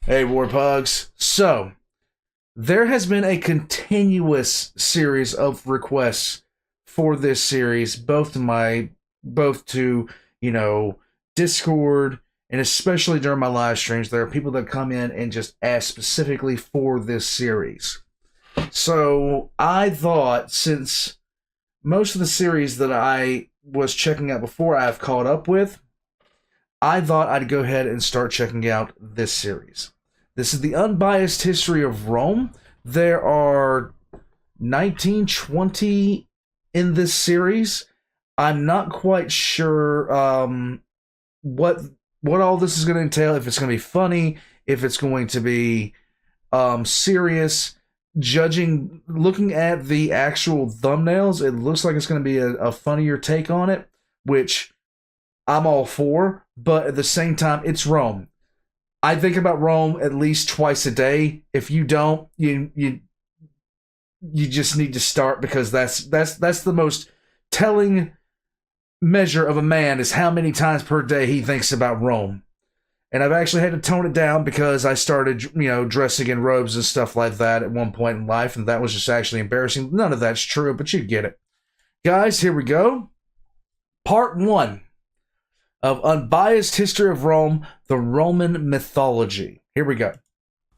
Hey, Warpugs. So, there has been a continuous series of requests for this series, both to, you know, Discord, and especially during my live streams. There are people that come in and just ask specifically for this series. So, I thought, since most of the series that I was checking out before I've caught up with, I thought I'd go ahead and start checking out this series. This is the Unbiased History of Rome. There are 1920 in this series. I'm not quite sure what all this is going to entail. If it's going to be funny, if it's going to be serious. Looking at the actual thumbnails, it looks like it's going to be a funnier take on it, which I'm all for. But at the same time, it's Rome. I think about Rome at least twice a day. If you don't, you just need to start, because that's the most telling measure of a man, is how many times per day he thinks about Rome. And I've actually had to tone it down because I started, dressing in robes and stuff like that at one point in life, and that was just actually embarrassing. None of that's true, but you get it. Guys, here we go. Part 1 of Unbiased History of Rome, the Roman Mythology. Here we go.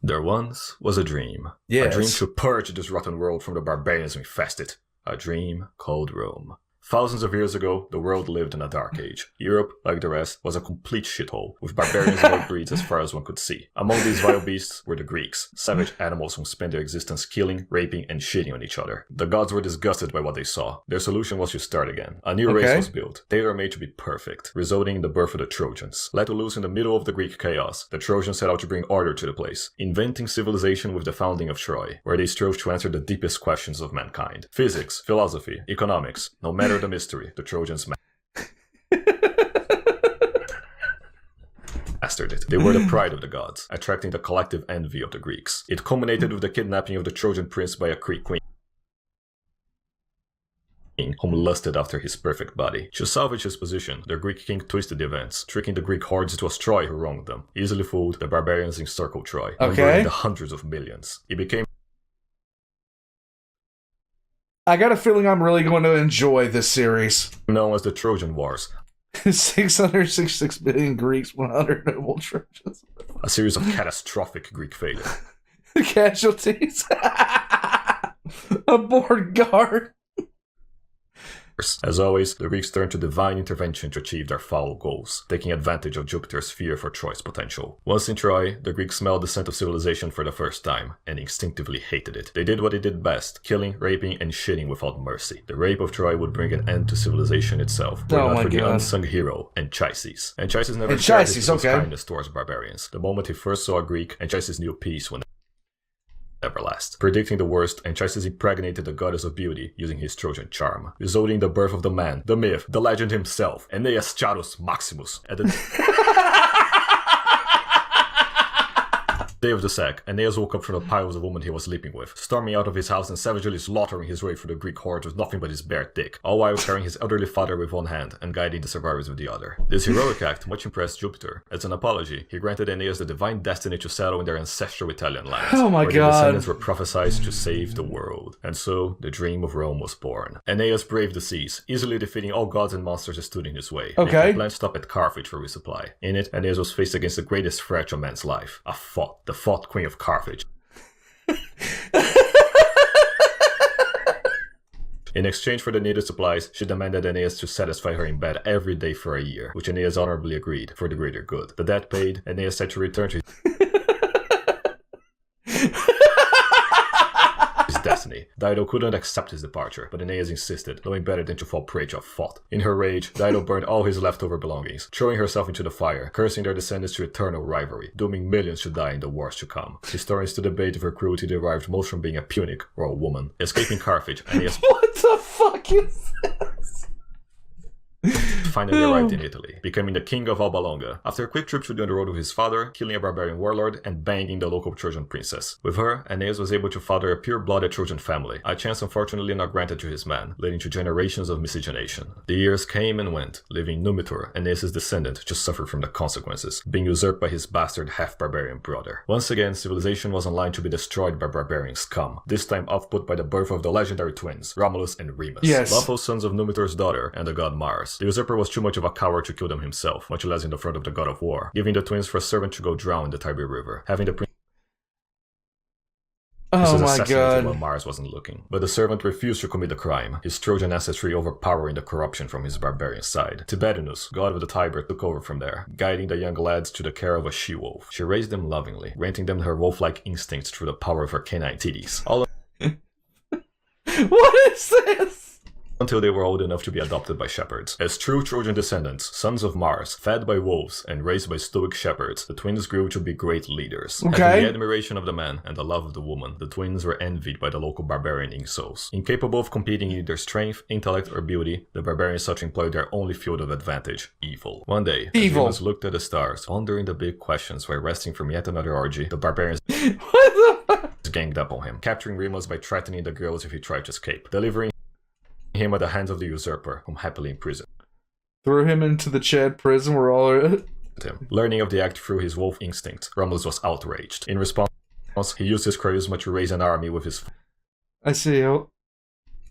There once was a dream. Yes. A dream to purge this rotten world from the barbarians who infest it. A dream called Rome. Thousands of years ago, the world lived in a dark age. Europe, like the rest, was a complete shithole, with barbarians and all breeds as far as one could see. Among these vile beasts were the Greeks, savage animals who spent their existence killing, raping, and shitting on each other. The gods were disgusted by what they saw. Their solution was to start again. A new race was built, tailor-made to be perfect, resulting in the birth of the Trojans. Let loose in the middle of the Greek chaos, the Trojans set out to bring order to the place, inventing civilization with the founding of Troy, where they strove to answer the deepest questions of mankind. Physics, philosophy, economics, no matter the mystery, the Trojans mastered it. They were the pride of the gods, attracting the collective envy of the Greeks. It culminated with the kidnapping of the Trojan prince by a Greek queen, whom lusted after his perfect body. To salvage his position, the Greek king twisted the events, tricking the Greek hordes it was Troy who wronged them. Easily fooled, the barbarians encircled Troy, numbering the hundreds of millions. It became I got a feeling I'm really going to enjoy this series. known as the Trojan Wars. 666 billion Greeks, 100 noble Trojans. A series of catastrophic Greek failure. Casualties. Aboard guard. As always, the Greeks turned to divine intervention to achieve their foul goals, taking advantage of Jupiter's fear for Troy's potential. Once in Troy, the Greeks smelled the scent of civilization for the first time, and instinctively hated it. They did what they did best, killing, raping, and shitting without mercy. The rape of Troy would bring an end to civilization itself, were not for the unsung hero, Anchises. Anchises never shared his kindness towards barbarians. The moment he first saw a Greek, Anchises knew peace would never last. Predicting the worst, Anchises impregnated the goddess of beauty using his Trojan charm, resulting in the birth of the man, the myth, the legend himself, Aeneas Charus Maximus. At the day of the sack, Aeneas woke up from the piles of women he was sleeping with, storming out of his house and savagely slaughtering his way through the Greek hordes with nothing but his bare dick, all while carrying his elderly father with one hand and guiding the survivors with the other. This heroic act much impressed Jupiter. As an apology, he granted Aeneas the divine destiny to settle in their ancestral Italian lands, where the descendants were prophesied to save the world. And so, the dream of Rome was born. Aeneas braved the seas, easily defeating all gods and monsters that stood in his way. He planned to stop at Carthage for resupply. In it, Aeneas was faced against the greatest threat to man's life, the Thought Queen of Carthage. In exchange for the needed supplies, she demanded Aeneas to satisfy her in bed every day for a year, which Aeneas honorably agreed, for the greater good. The debt paid, Aeneas had to return to his destiny. Dido couldn't accept his departure, but Aeneas insisted, knowing better than to fall prey to a thought. In her rage, Dido burned all his leftover belongings, throwing herself into the fire, cursing their descendants to eternal rivalry, dooming millions to die in the wars to come. Historians to debate if her cruelty derived most from being a Punic or a woman. Escaping Carthage, Aeneas What the fuck is this? finally arrived in Italy, becoming the king of Alba Longa, after a quick trip through the underworld with his father, killing a barbarian warlord, and banging the local Trojan princess. With her, Aeneas was able to father a pure-blooded Trojan family, a chance unfortunately not granted to his men, leading to generations of miscegenation. The years came and went, leaving Numitor, Aeneas' descendant, to suffer from the consequences, being usurped by his bastard half-barbarian brother. Once again, civilization was online to be destroyed by barbarian scum, this time offput by the birth of the legendary twins, Romulus and Remus, lawful sons of Numitor's daughter and the god Mars. The usurper was too much of a coward to kill them himself, much less in the front of the god of war, giving the twins for a servant to go drown in the Tiber River, having the Oh my god. While Mars wasn't looking. But the servant refused to commit the crime, his Trojan ancestry overpowering the corruption from his barbarian side. Tiberinus, god of the Tiber, took over from there, guiding the young lads to the care of a she-wolf. She raised them lovingly, granting them her wolf-like instincts through the power of her canine titties. What is this? Until they were old enough to be adopted by shepherds. As true Trojan descendants, sons of Mars, fed by wolves and raised by stoic shepherds, the twins grew to be great leaders. Okay. Having the admiration of the man and the love of the woman, the twins were envied by the local barbarian insoles. Incapable of competing in either strength, intellect, or beauty, the barbarians sought to employ their only field of advantage, evil. One day, as Remus looked at the stars, pondering the big questions while resting from yet another orgy, the barbarians ganged up on him, capturing Remus by threatening the girls if he tried to escape, delivering him at the hands of the usurper, whom happily imprisoned. Threw him into the Chad prison where all him. Learning of the act through his wolf instinct, Romulus was outraged. In response, he used his charisma to raise an army with his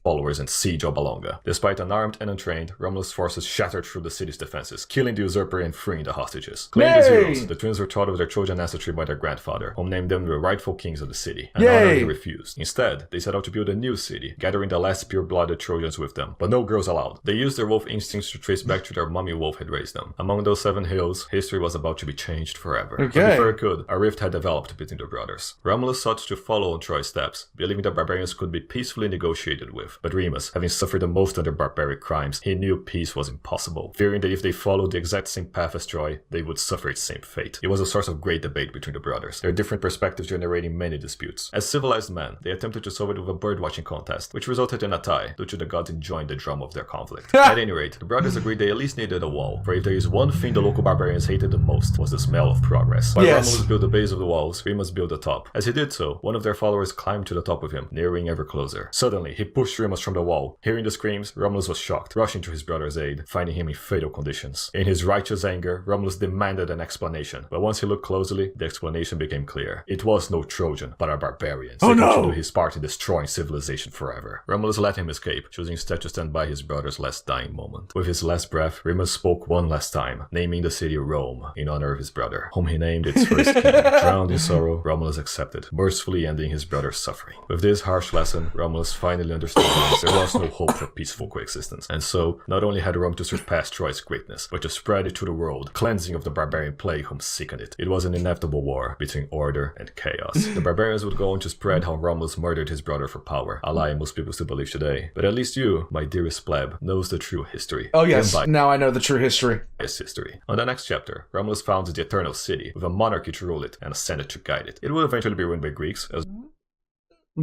followers and siege Alba Longa. Despite unarmed and untrained, Romulus' forces shattered through the city's defenses, killing the usurper and freeing the hostages. Claimed as heroes, the twins were taught of their Trojan ancestry by their grandfather, whom named them the rightful kings of the city. An honor they refused. Instead, they set out to build a new city, gathering the last pure-blooded Trojans with them, but no girls allowed. They used their wolf instincts to trace back to their mummy wolf had raised them. Among those 7 hills, history was about to be changed forever. But before it could, a rift had developed between the brothers. Romulus sought to follow on Troy's steps, believing that barbarians could be peacefully negotiated with, but Remus, having suffered the most under barbaric crimes, he knew peace was impossible, fearing that if they followed the exact same path as Troy, they would suffer its same fate. It was a source of great debate between the brothers, their different perspectives generating many disputes. As civilized men, they attempted to solve it with a bird-watching contest, which resulted in a tie, due to the gods enjoying the drama of their conflict. At any rate, the brothers agreed they at least needed a wall, for if there is one thing the local barbarians hated the most, was the smell of progress. While Romulus built the base of the walls, Remus built the top. As he did so, one of their followers climbed to the top with him, nearing ever closer. Suddenly, he pushed Remus from the wall. Hearing the screams, Romulus was shocked, rushing to his brother's aid, finding him in fatal conditions. In his righteous anger, Romulus demanded an explanation, but once he looked closely, the explanation became clear. It was no Trojan, but a barbarian, seeking to do his part in destroying civilization forever. Romulus let him escape, choosing instead to stand by his brother's last dying moment. With his last breath, Remus spoke one last time, naming the city Rome, in honor of his brother, whom he named its first king. Drowned in sorrow, Romulus accepted, mercifully ending his brother's suffering. With this harsh lesson, Romulus finally understood that there was no hope for peaceful coexistence, and so not only had Rome to surpass Troy's greatness, but to spread it to the world, cleansing of the barbarian plague whom sickened it. It was an inevitable war between order and chaos. The barbarians would go on to spread how Romulus murdered his brother for power, a lie most people still believe today. But at least you, my dearest pleb, knows the true history. Oh yes, now I know the true history. History. On the next chapter, Romulus founds the Eternal City, with a monarchy to rule it and a senate to guide it. It will eventually be ruined by Greeks, as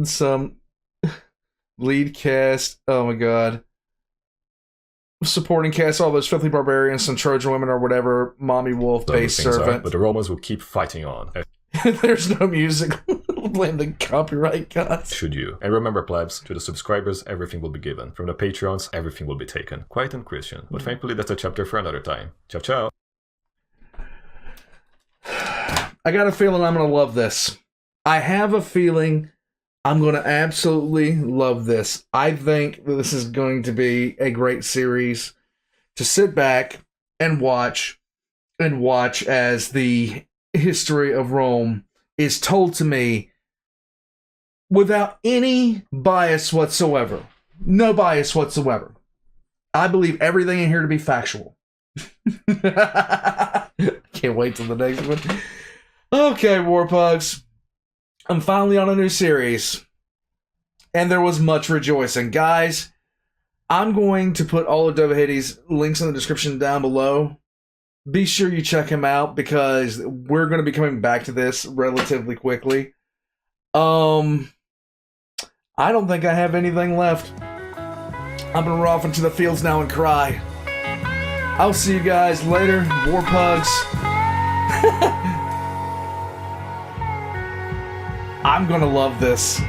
some lead cast, oh my god. Supporting cast, all those filthy barbarians, some Trojan women or whatever, mommy wolf, base servant. But the Romans will keep fighting on. There's no music. Blame the copyright gods. Should you. And remember, plebs, to the subscribers, everything will be given. From the Patreons, everything will be taken. Quite unchristian. But thankfully, that's a chapter for another time. Ciao, ciao. I got a feeling I'm going to love this. I have a feeling I'm going to absolutely love this. I think that this is going to be a great series to sit back and watch as the history of Rome is told to me without any bias whatsoever. No bias whatsoever. I believe everything in here to be factual. Can't wait till the next one. Okay, Warpugs. I'm finally on a new series, and there was much rejoicing. Guys, I'm going to put all of Dovahhatty's links in the description down below. Be sure you check him out, because we're going to be coming back to this relatively quickly. I don't think I have anything left. I'm going to run off into the fields now and cry. I'll see you guys later. War Pugs. I'm gonna love this.